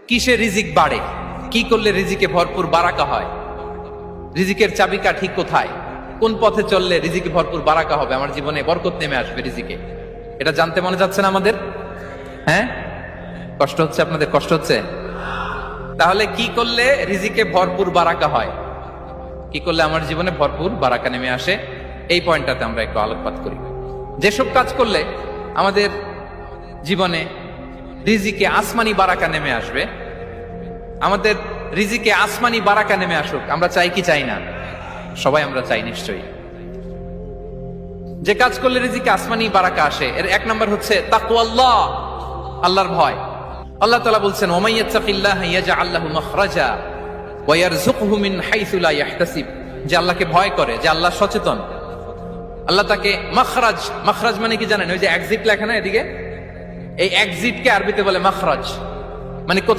কিসে রিজিক বাড়ে, কি করলে রিজিকে ভরপুর বারাকা হয়, রিজিকের চাবিকা ঠিক কোথায়, কোন পথে চললে রিজিকে ভরপুর বারাকা হবে, আমার জীবনে বরকত নেমে আসবে রিজিকে, এটা জানতে মনে যাচ্ছে না আমাদের? হ্যাঁ, কষ্ট হচ্ছে আপনাদের? কষ্ট হচ্ছে? তাহলে কি করলে রিজিকে ভরপুর বারাকা হয়, কি করলে আমার জীবনে ভরপুর বারাকা নেমে আসে, এই পয়েন্টটাতে আমরা একটু আলোকপাত করি। যেসব কাজ করলে আমাদের জীবনে রিজিকে আসমানি বারাকা নেমে আসবে, আমাদের রিজিকে আসমানি বারাকা নেমে আসুক, আমরা চাই কি চাই না? সবাই আমরা চাই নিশ্চয়ই। যে কাজ করলে রিজিকে আসমানি বারাকা আসে, এর এক নম্বর হচ্ছে তাকওয়াল্লাহ, আল্লাহর ভয়। আল্লাহ তাআলা বলছেন, ওয়া মাইয়াত্তাকিল্লাহা ইয়াজআল লাহু মাখরাজা ওয়া ইয়ারযুকহু মিন হাইসু লা ইয়াহতাসিব। যে আল্লাহকে ভয় করে, যে আল্লাহ সচেতন, আল্লাহ তাকে মাখরাজ, মাখরাজ মানে কি জানেন? ওই যে এক্সিট লেখা না এদিকে, এই এক্সিটকে আরবিতে বলে মাখরাজ, মানে কোথাও